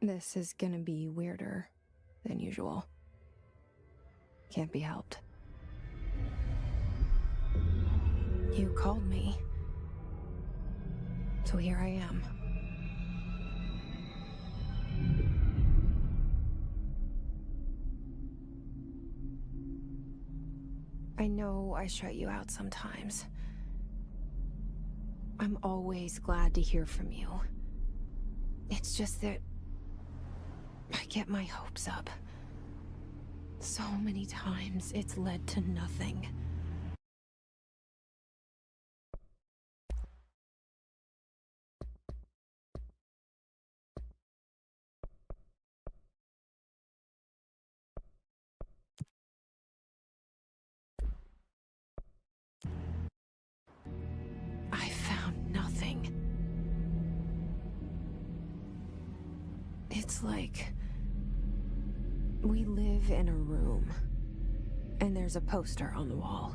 This is gonna be weirder than usual. Can't be helped. You called me. So here I am. I know I shut you out sometimes. I'm always glad to hear from you. It's just that I get my hopes up. So many times it's led to nothing. I found nothing. It's like we live in a room, and there's a poster on the wall.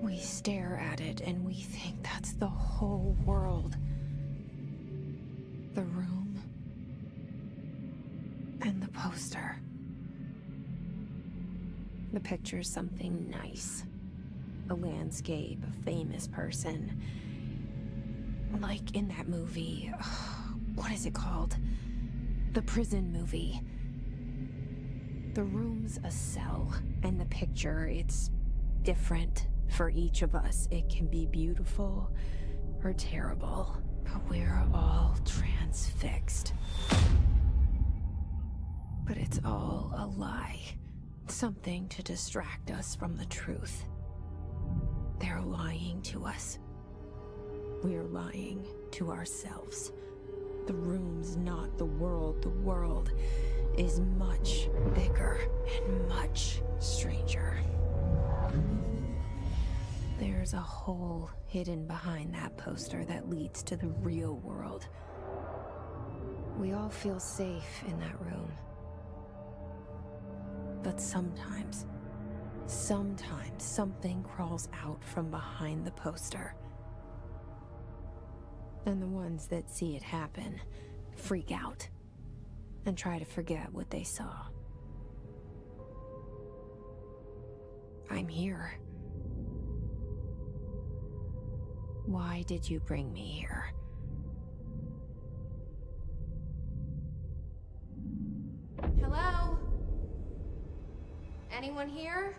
We stare at it and we think that's the whole world. The room and the poster. The picture's something nice. A landscape, a famous person. Like in that movie, what is it called? The prison movie. The room's a cell, and the picture, it's different for each of us. It can be beautiful or terrible, but we're all transfixed. But it's all a lie. Something to distract us from the truth. They're lying to us. We're lying to ourselves. The room's not the world. The world is much bigger and much stranger. There's a hole hidden behind that poster that leads to the real world. We all feel safe in that room. But sometimes something crawls out from behind the poster. And the ones that see it happen freak out and try to forget what they saw. I'm here. Why did you bring me here? Hello? Anyone here?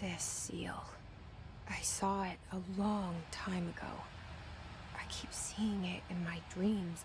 This seal. I saw it a long time ago. I keep seeing it in my dreams.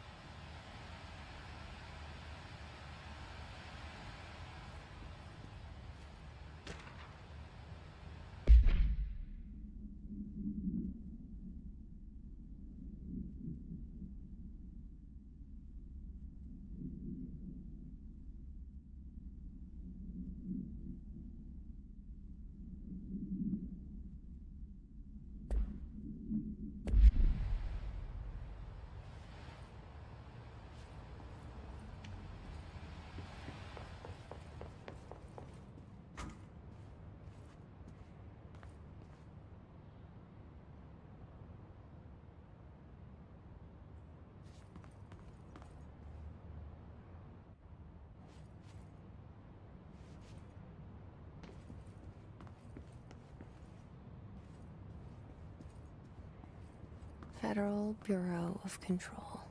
Federal Bureau of Control.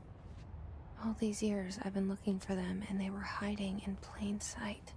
All these years I've been looking for them, and they were hiding in plain sight.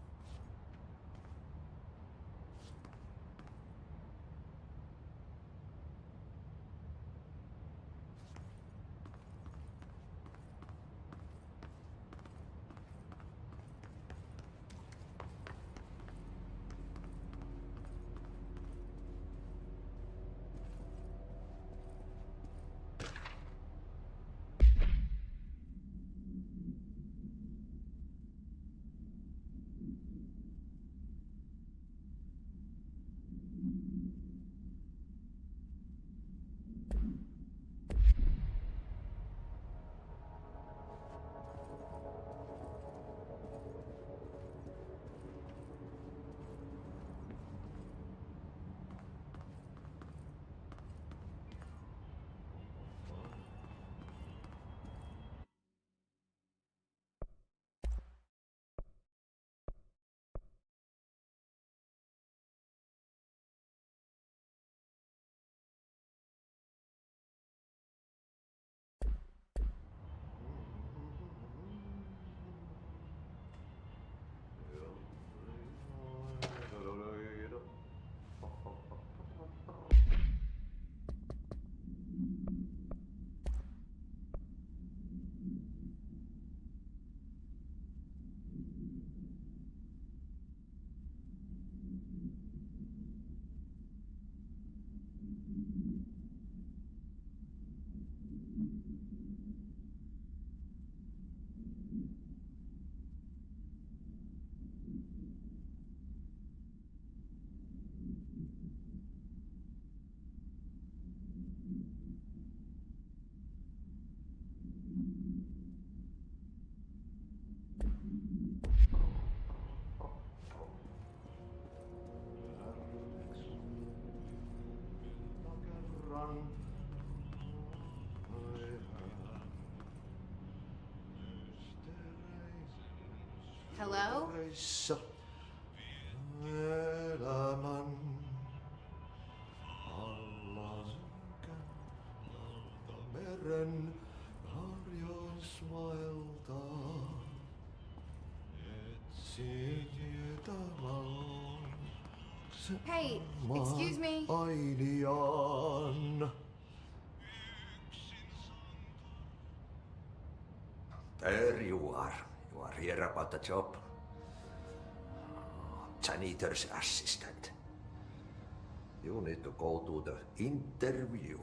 Hello? Hey, excuse me. There you are. You are here about the job. Janitor's assistant. You need to go to the interview.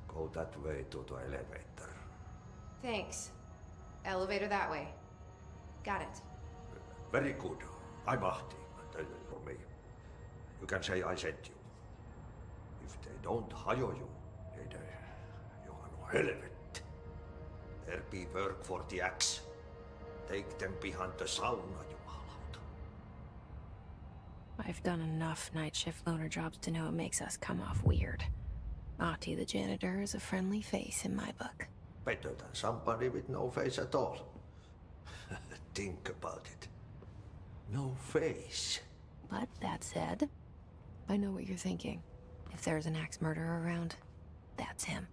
Go that way to the elevator. Thanks. Elevator that way. Got it. Very good. I'm Ahti. For me. You can say I sent you. If they don't hire you, you are no helvet. There be work for the axe. Take them behind the sauna, jumalauta. I've done enough night shift loner jobs to know it makes us come off weird. Ahti the janitor is a friendly face in my book. Better than somebody with no face at all. Think about it. No face. But that said, I know what you're thinking. If there's an axe murderer around, that's him.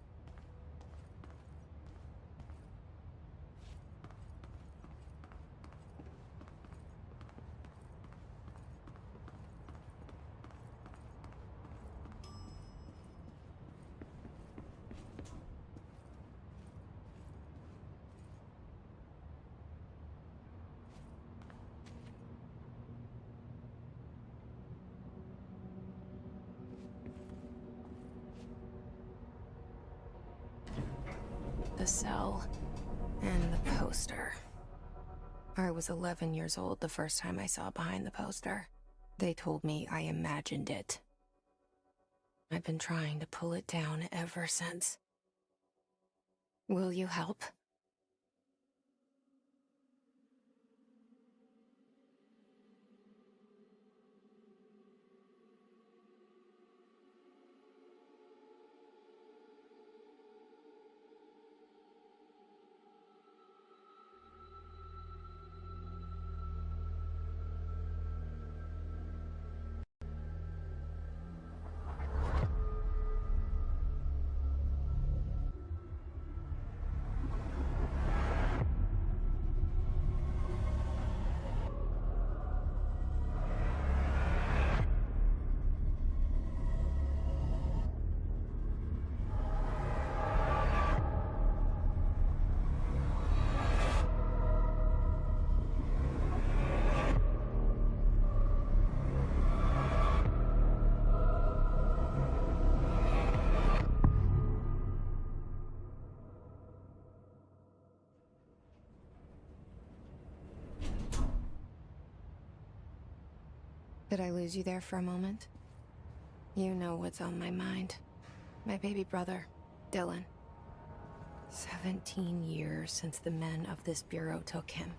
The cell and the poster. I was 11 years old the first time I saw behind the poster. They told me I imagined it. I've been trying to pull it down ever since. Will you help? Did I lose you there for a moment? You know what's on my mind. My baby brother, Dylan. 17 years since the men of this bureau took him.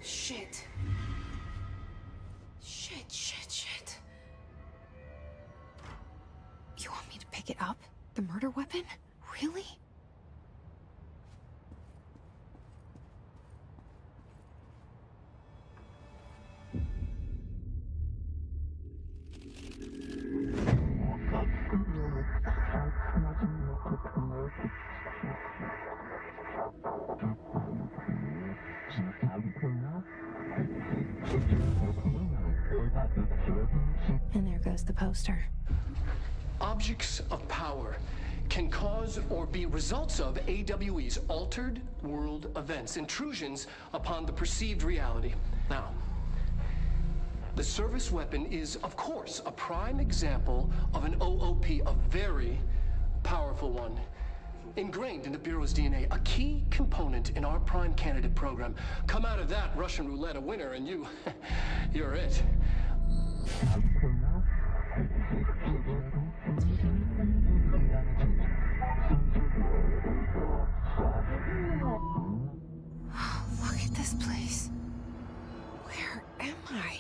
Shit. Shit. You want me to pick it up? The murder weapon? Really? And there goes the poster. Objects of power can cause or be results of AWE's altered world events, intrusions upon the perceived reality. Now, the service weapon is, of course, a prime example of an OOP, a very powerful one. Ingrained in the Bureau's DNA, a key component in our prime candidate program. Come out of that Russian roulette a winner and you're it. Look at this place. Where am I?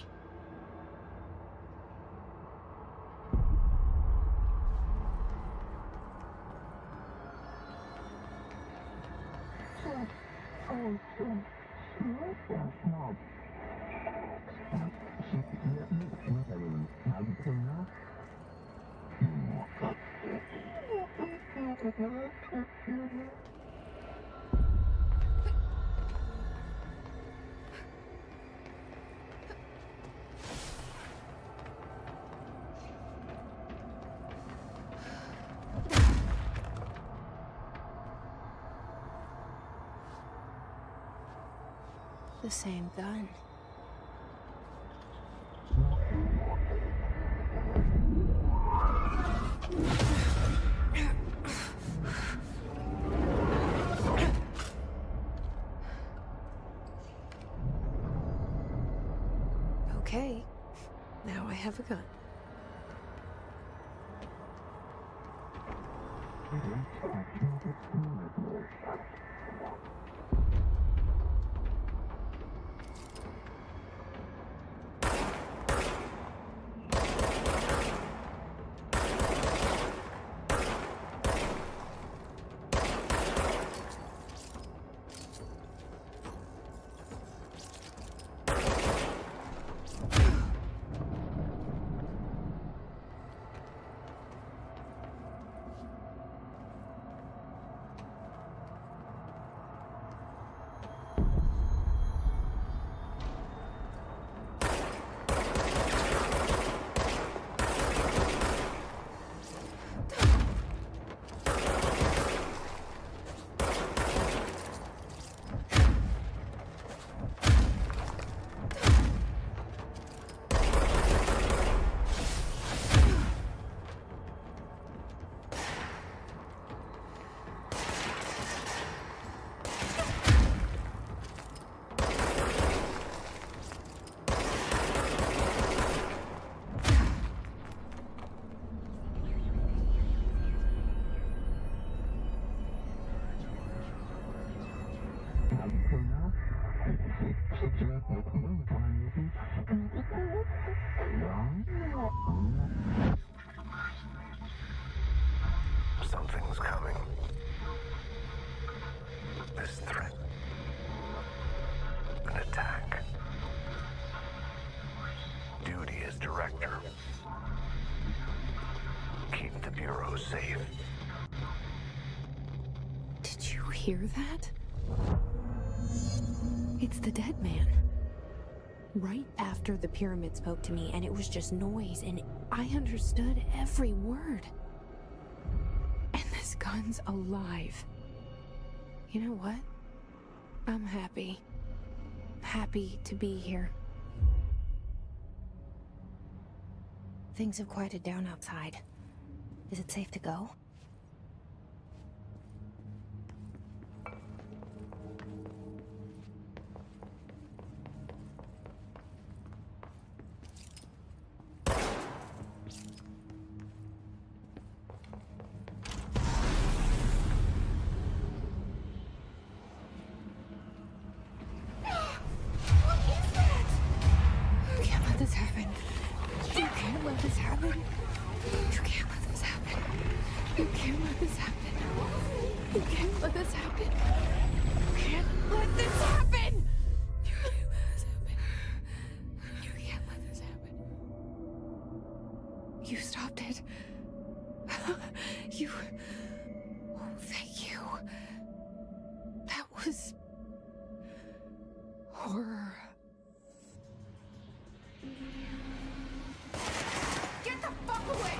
The same gun. Okay, now I have a gun. coming. This threat. An attack. Duty as director. Keep the Bureau safe. Did you hear that? It's the dead man. Right after the pyramid spoke to me, and it was just noise, and I understood every word. And this gun's alive. You know what? I'm happy. Happy to be here. Things have quieted down outside. Is it safe to go? You stopped it. You... Oh, thank you. That was... horror. Get the fuck away!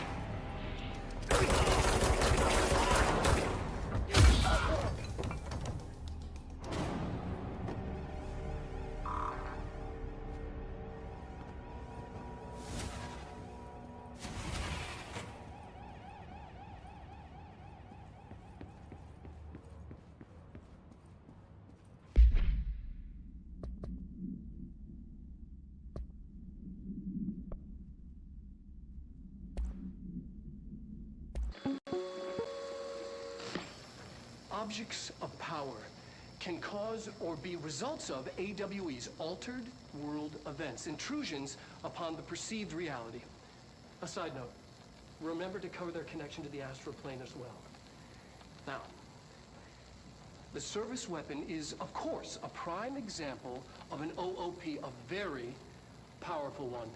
Objects of power can cause or be results of AWE's altered world events, intrusions upon the perceived reality. A side note, remember to cover their connection to the astral plane as well. Now, the service weapon is, of course, a prime example of an OOP, a very powerful one.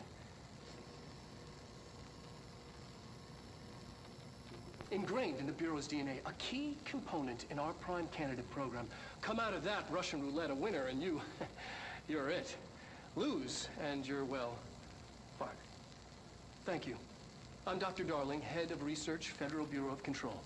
Ingrained in the Bureau's DNA, a key component in our prime candidate program. Come out of that Russian roulette a winner and you're it. Lose and you're, well, fired. Thank you. I'm Dr. Darling, head of research, Federal Bureau of Control.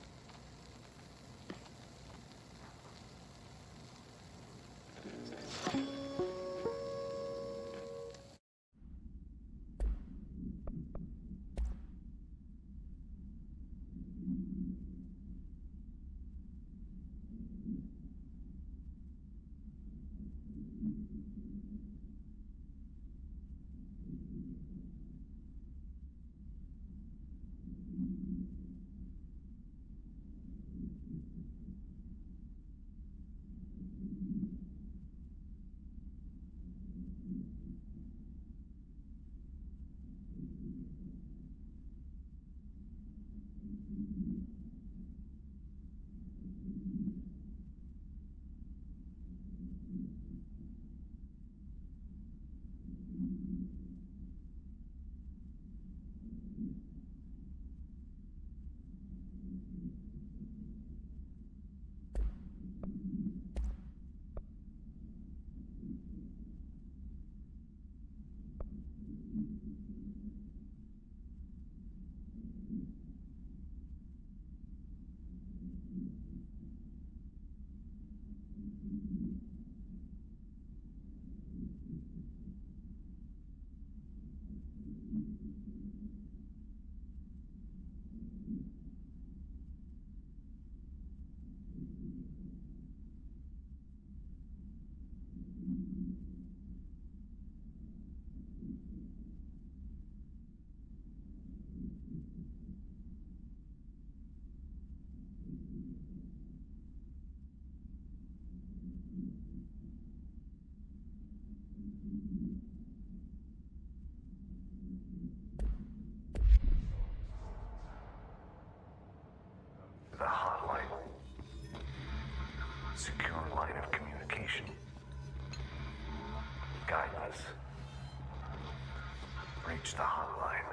reach the hotline.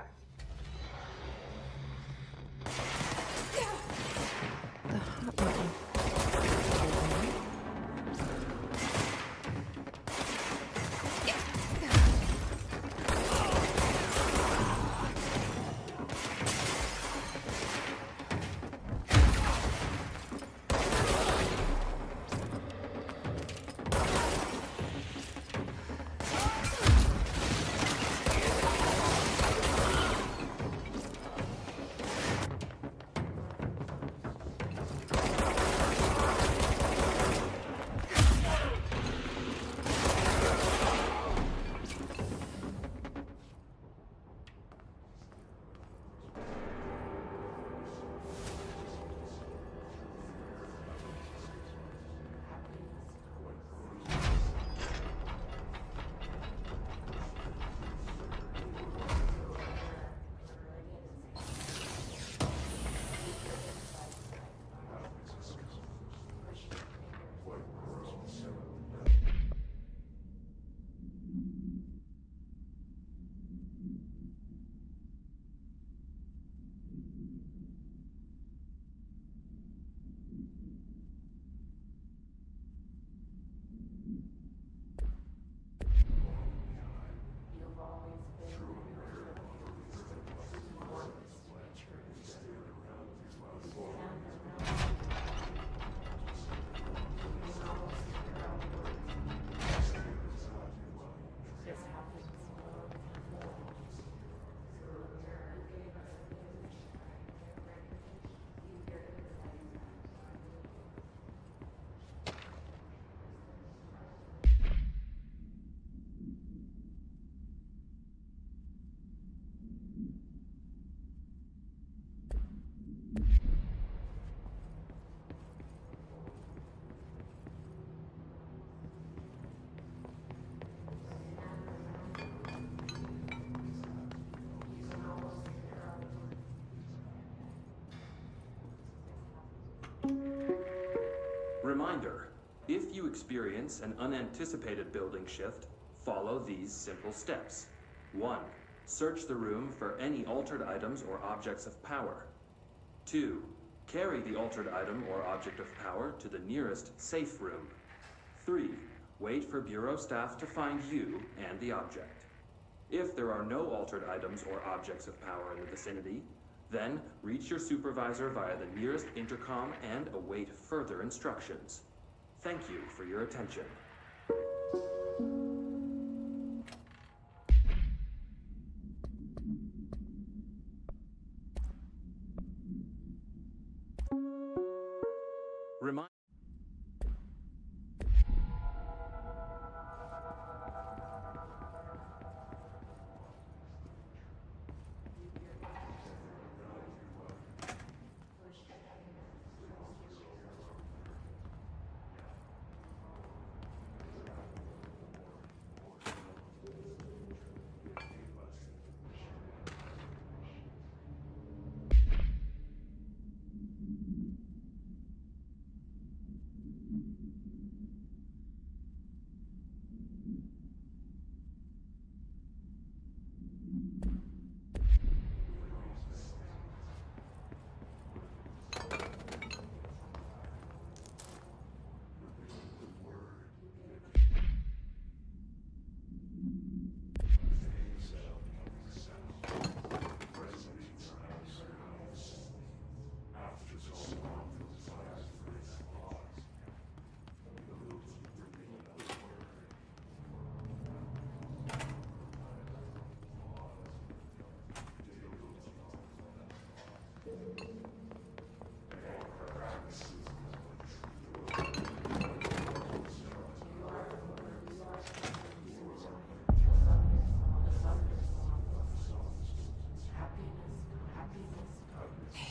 The hotline. Reminder, if you experience an unanticipated building shift, follow these simple steps. 1. Search the room for any altered items or objects of power. 2. Carry the altered item or object of power to the nearest safe room. 3. Wait for Bureau staff to find you and the object. If there are no altered items or objects of power in the vicinity, then reach your supervisor via the nearest intercom and await further instructions. Thank you for your attention. Remind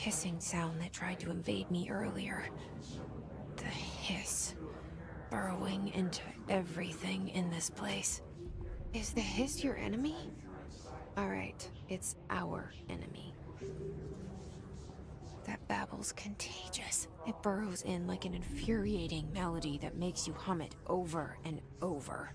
hissing sound that tried to invade me earlier. The hiss. Burrowing into everything in this place. Is the hiss your enemy? Alright, it's our enemy. That babble's contagious. It burrows in like an infuriating melody that makes you hum it over and over.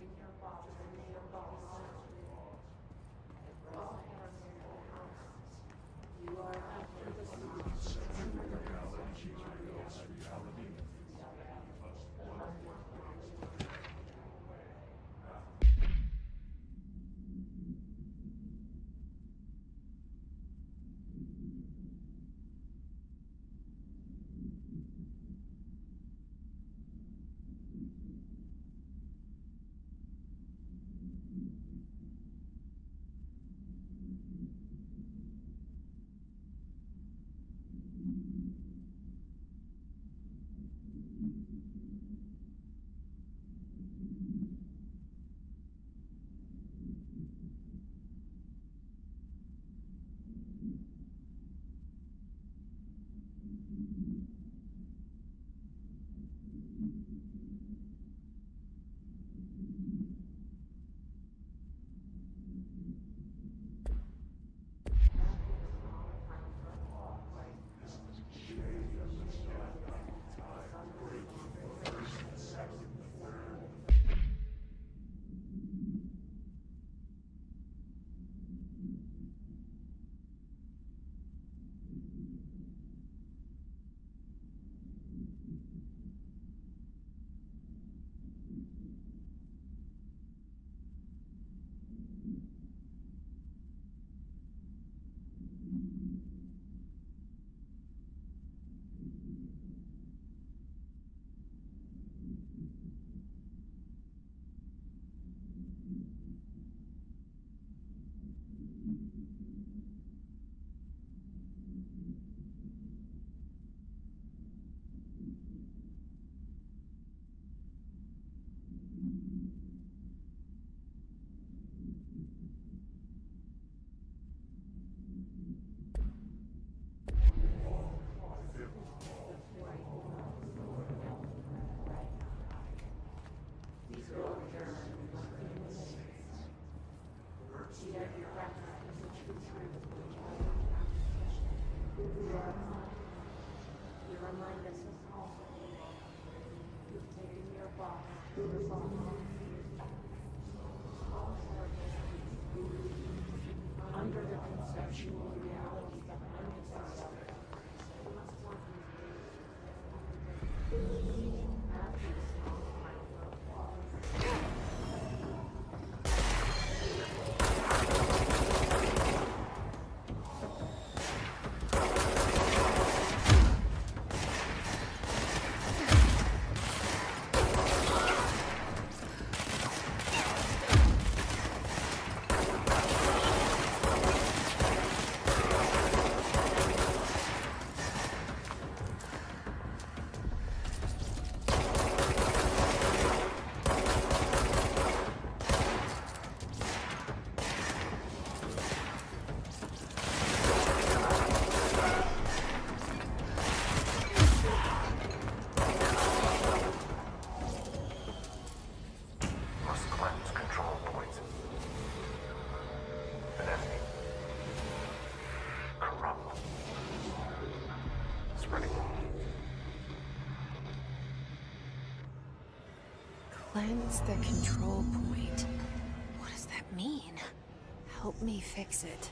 Must cleanse control points. An enemy. Corrupt. Spreading. Cleanse the control point. What does that mean? Help me fix it.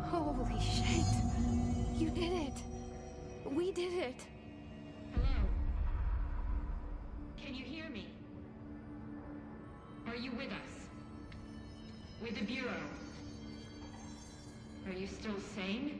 Holy shit. You did it. We did it. Hello? Can you hear me? Are you with us? With the Bureau? Are you still sane?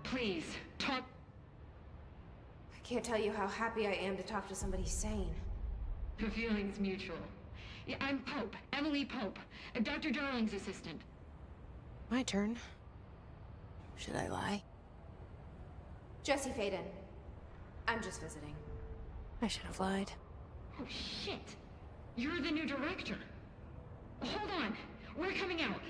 Please, talk. I can't tell you how happy I am to talk to somebody sane. The feeling's mutual. Yeah, I'm Pope, Emily Pope, Dr. Darling's assistant. My turn. Should I lie? Jesse Faden. I'm just visiting. I should have lied. Oh, shit. You're the new director. Hold on. We're coming out.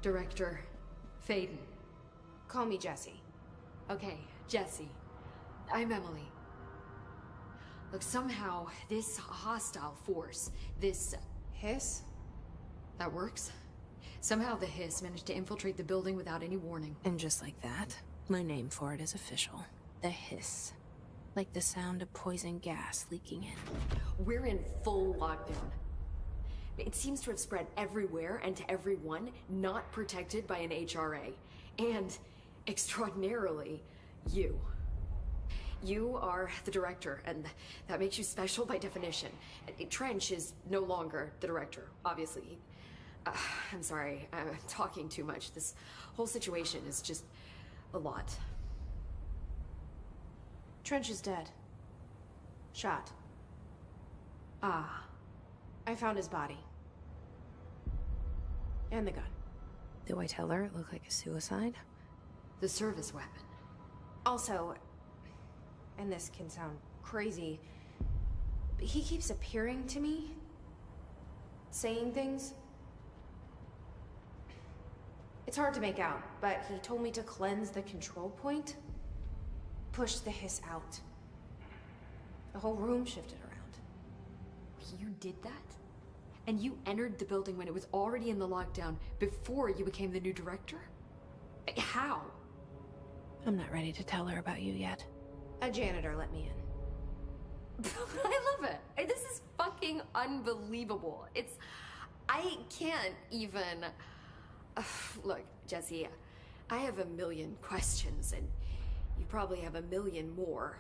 Director Faden. Call me Jesse. Okay, Jesse. I'm Emily. Look, somehow this hostile force, this... Hiss? that works? Somehow the hiss managed to infiltrate the building without any warning. And just like that, my name for it is official. The hiss. Like the sound of poison gas leaking in. We're in full lockdown. It seems to have spread everywhere and to everyone not protected by an HRA. And, extraordinarily, you. You are the director, and that makes you special by definition. Trench is no longer the director, obviously. I'm sorry, I'm talking too much. This whole situation is just a lot. Trench is dead. Shot. Ah. I found his body. And the gun. Do I tell her it looked like a suicide? The service weapon. Also, and this can sound crazy, but he keeps appearing to me, saying things. It's hard to make out, but he told me to cleanse the control point, push the hiss out. The whole room shifted around. You did that? And you entered the building when it was already in the lockdown before you became the new director? How? I'm not ready to tell her about you yet. A janitor let me in. I love it. This is fucking unbelievable. I can't even... Look, Jesse, I have a million questions, and you probably have a million more.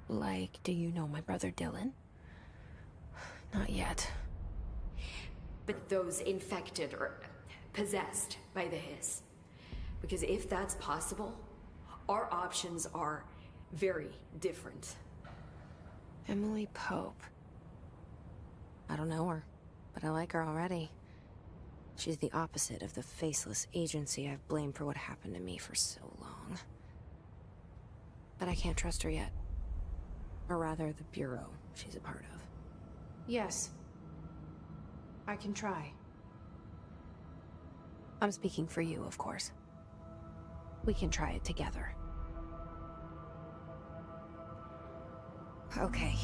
Like, do you know my brother Dylan? Not yet. But those infected or possessed by the hiss. Because if that's possible, our options are very different. Emily Pope. I don't know her, but I like her already. She's the opposite of the faceless agency I've blamed for what happened to me for so long. But I can't trust her yet. Or rather, the Bureau she's a part of. Yes. I can try. I'm speaking for you, of course. We can try it together. Okay.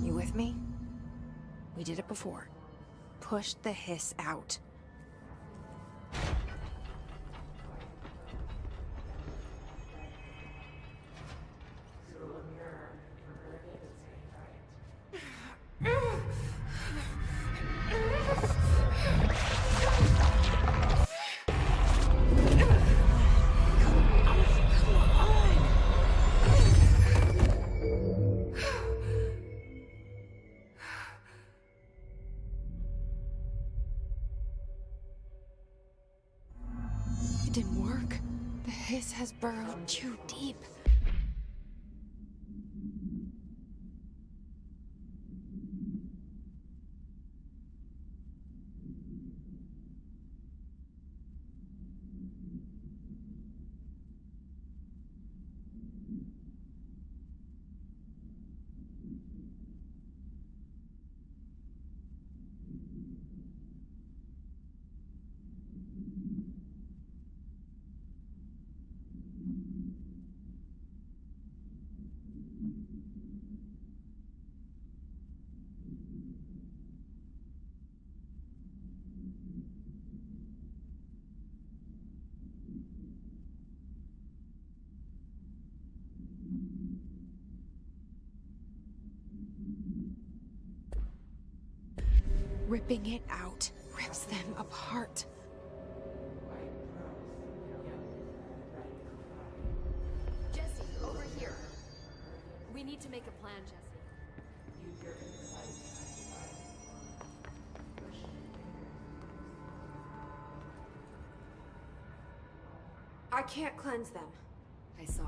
You with me? We did it before. Push the hiss out. It didn't work. The hiss has burrowed too deep. Ripping it out rips them apart. Jesse, over here. We need to make a plan, Jesse. I can't cleanse them. I saw.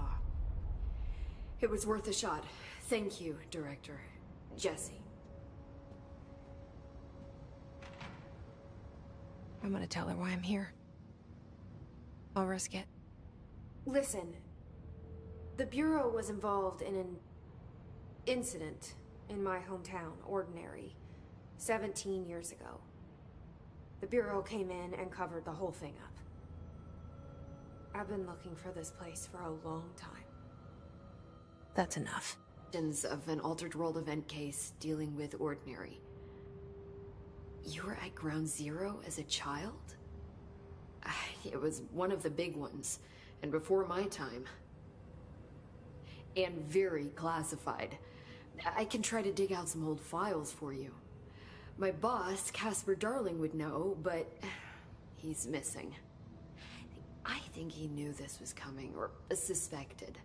It was worth a shot. Thank you, Director. Jesse. I'm gonna tell her why I'm here. I'll risk it. Listen. The Bureau was involved in an incident in my hometown, Ordinary, 17 years ago. The Bureau came in and covered the whole thing up. I've been looking for this place for a long time. That's enough. Of an Altered World event case dealing with Ordinary. You were at Ground Zero as a child? It was one of the big ones, and before my time. And very classified. I can try to dig out some old files for you. My boss, Casper Darling, would know, but he's missing. I think he knew this was coming, or suspected.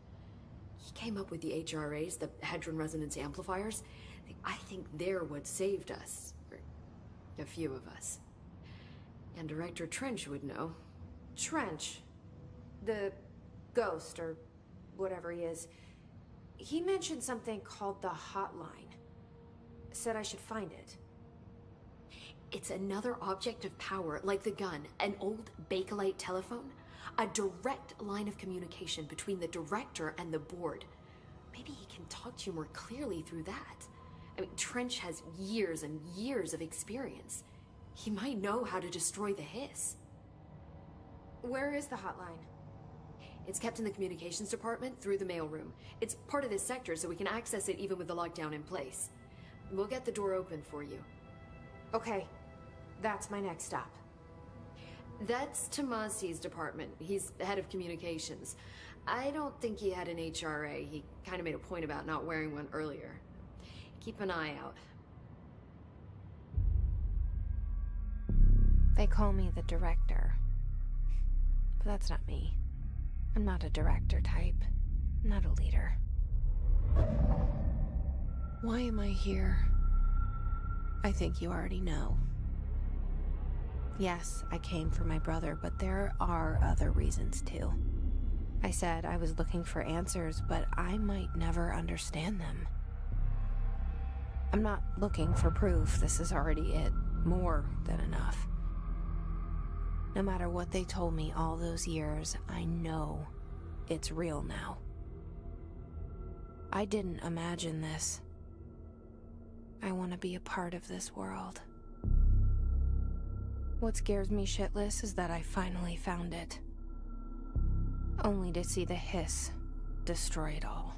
He came up with the HRAs, the Hadron Resonance Amplifiers. I think they're what saved us. A few of us. And Director Trench would know. Trench? The ghost, or whatever he is. He mentioned something called the hotline. Said I should find it. It's another object of power, like the gun, an old Bakelite telephone. A direct line of communication between the director and the board. Maybe he can talk to you more clearly through that. I mean, Trench has years and years of experience. He might know how to destroy the hiss. Where is the hotline? It's kept in the communications department through the mailroom. It's part of this sector, so we can access it even with the lockdown in place. We'll get the door open for you. Okay, that's my next stop. That's Tomasi's department. He's the head of communications. I don't think he had an HRA. He kind of made a point about not wearing one earlier. Keep an eye out. They call me the director. But that's not me. I'm not a director type. I'm not a leader. Why am I here? I think you already know. Yes, I came for my brother, but there are other reasons too. I said I was looking for answers, but I might never understand them. I'm not looking for proof. This is already it. More than enough. No matter what they told me all those years, I know it's real now. I didn't imagine this. I want to be a part of this world. What scares me shitless is that I finally found it. Only to see the hiss destroy it all.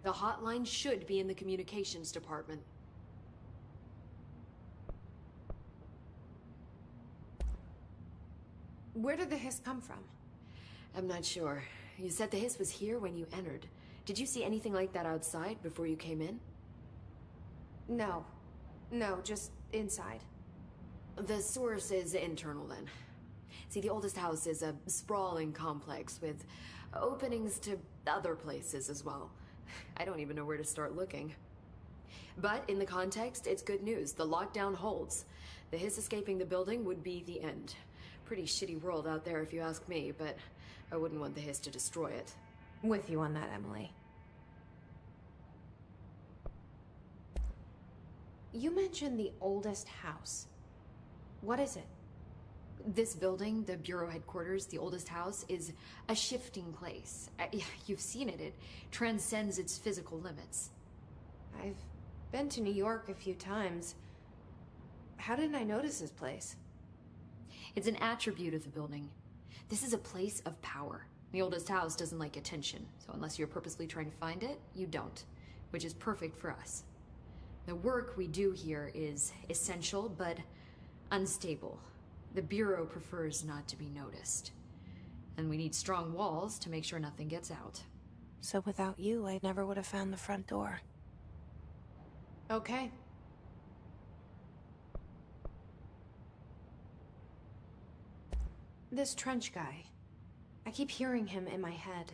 The hotline should be in the communications department. Where did the hiss come from? I'm not sure. You said the hiss was here when you entered. Did you see anything like that outside before you came in? No. No, just inside. The source is internal then. See, the oldest house is a sprawling complex with openings to other places as well. I don't even know where to start looking. But in the context, it's good news. The lockdown holds. The hiss escaping the building would be the end. Pretty shitty world out there if you ask me, but I wouldn't want the hiss to destroy it. With you on that, Emily. You mentioned the oldest house. What is it? This building, the Bureau headquarters, the oldest house, is a shifting place. You've seen it. It transcends its physical limits. I've been to New York a few times. How didn't I notice this place? It's an attribute of the building. This is a place of power. The oldest house doesn't like attention, so unless you're purposely trying to find it, you don't, which is perfect for us. The work we do here is essential, but unstable. The Bureau prefers not to be noticed. And we need strong walls to make sure nothing gets out. So without you, I never would have found the front door. Okay. This Trench guy. I keep hearing him in my head.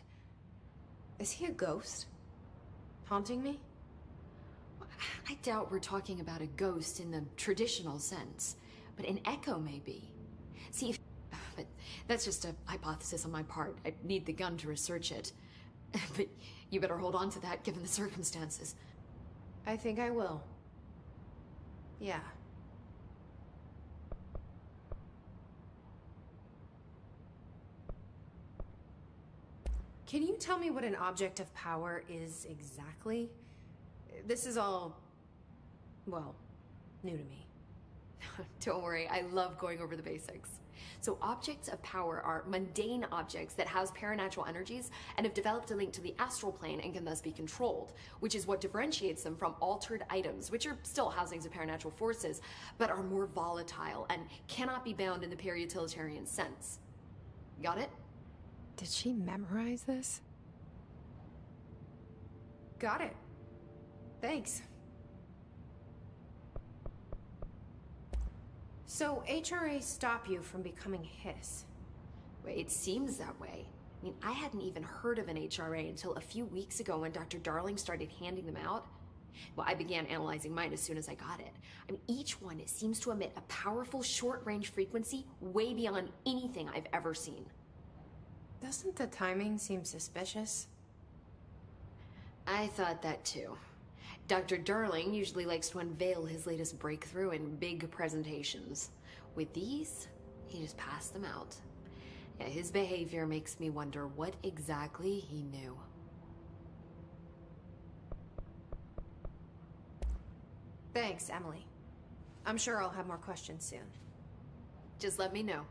Is he a ghost? Haunting me? I doubt we're talking about a ghost in the traditional sense, but an echo maybe. See, but that's just a hypothesis on my part. I'd need the gun to research it. But you better hold on to that given the circumstances. I think I will. Yeah. Can you tell me what an object of power is exactly? This is all, well, new to me. Don't worry, I love going over the basics. So objects of power are mundane objects that house paranatural energies and have developed a link to the astral plane and can thus be controlled, which is what differentiates them from altered items, which are still housings of paranatural forces, but are more volatile and cannot be bound in the peri-utilitarian sense. Got it? Did she memorize this? Got it. Thanks. So HRA stop you from becoming his? Well, it seems that way. I mean, I hadn't even heard of an HRA until a few weeks ago when Dr. Darling started handing them out. Well, I began analyzing mine as soon as I got it. I mean, each one seems to emit a powerful short-range frequency way beyond anything I've ever seen. Doesn't the timing seem suspicious? I thought that too. Dr. Darling usually likes to unveil his latest breakthrough in big presentations. With these, he just passed them out. Yeah, his behavior makes me wonder what exactly he knew. Thanks, Emily. I'm sure I'll have more questions soon. Just let me know.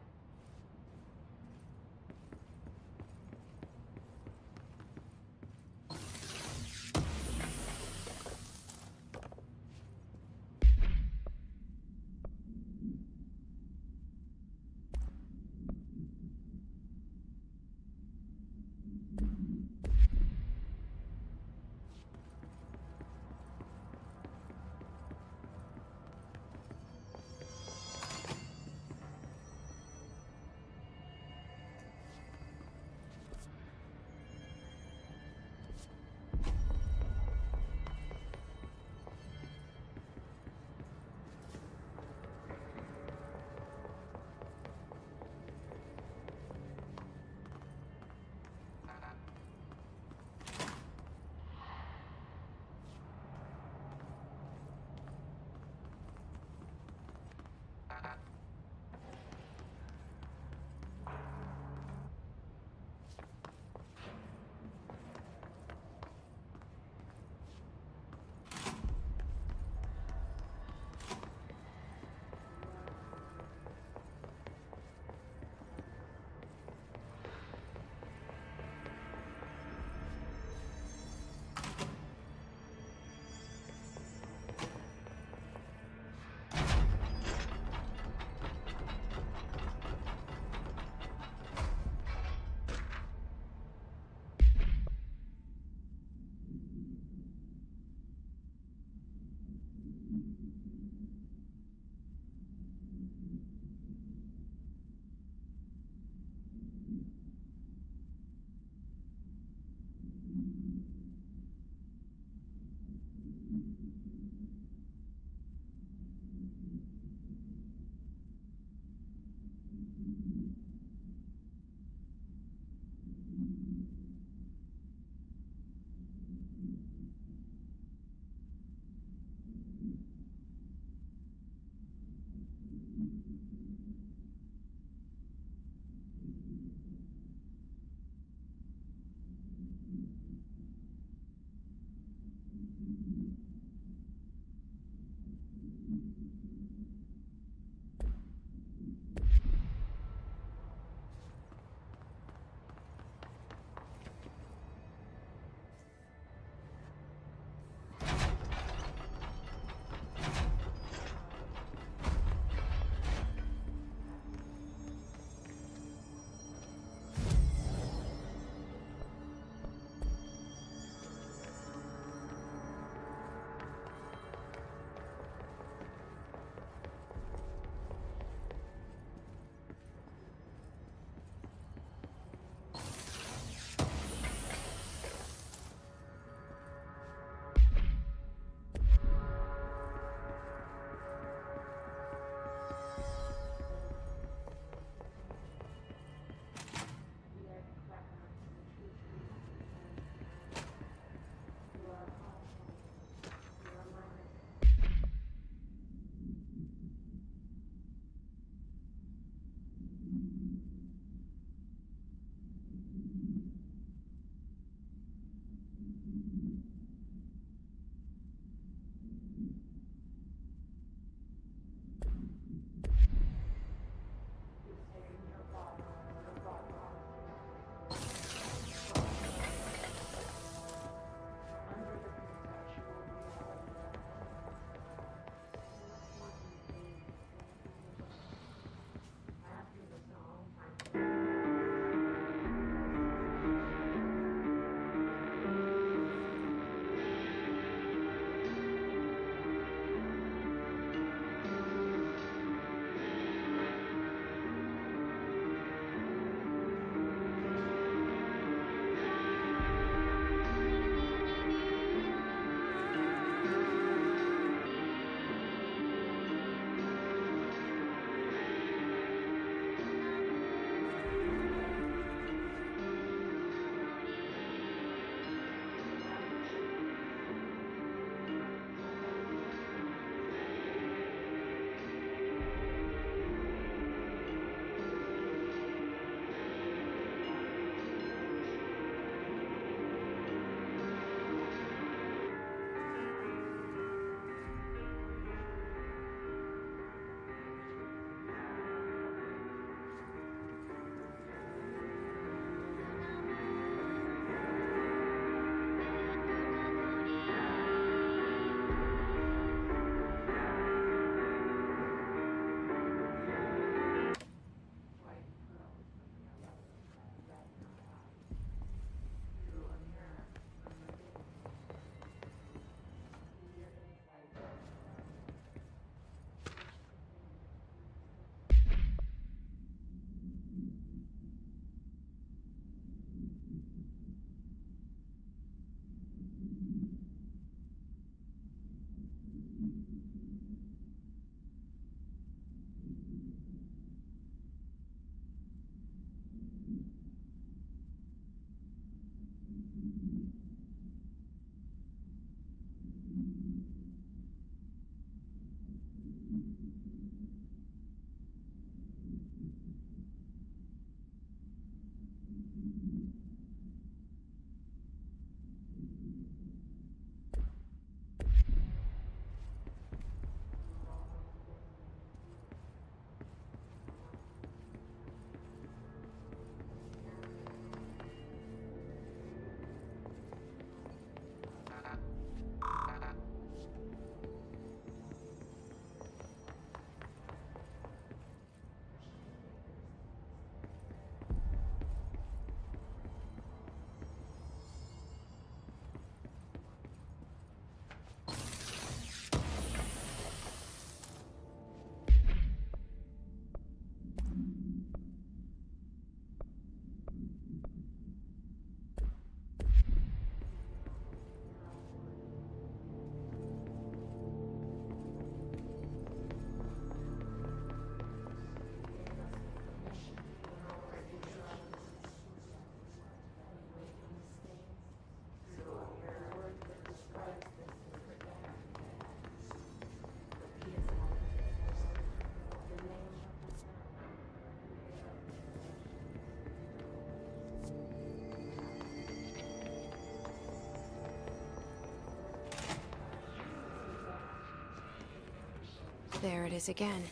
There it is again.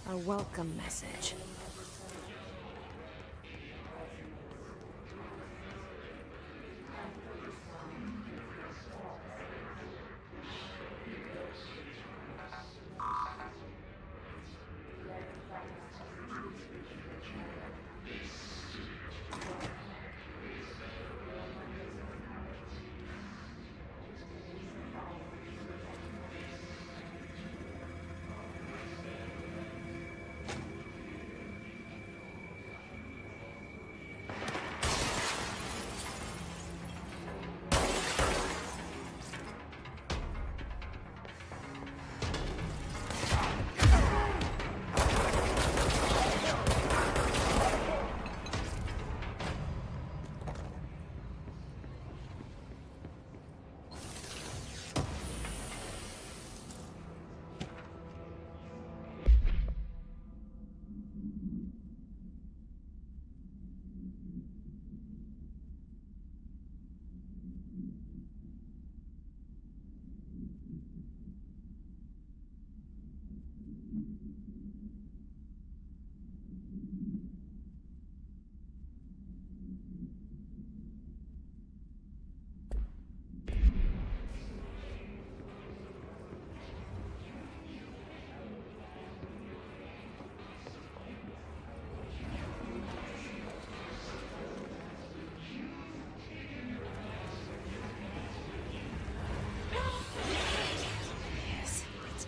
Our welcome message.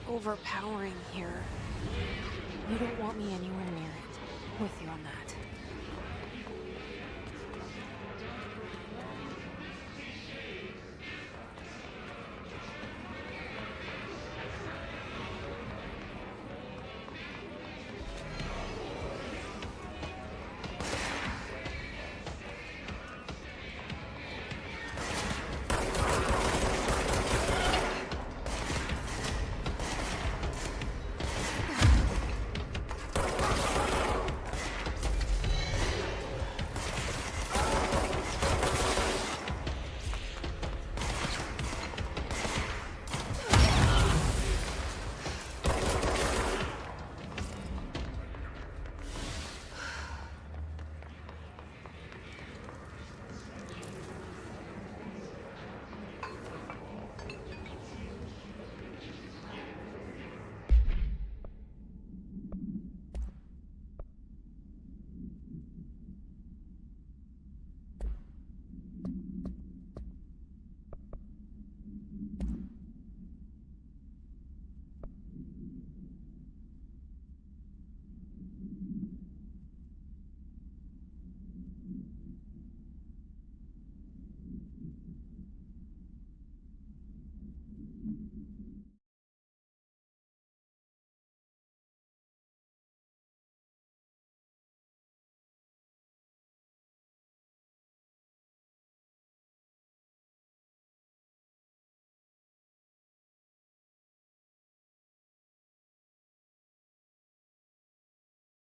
Overpowering here. You don't want me anywhere near it. With you on that.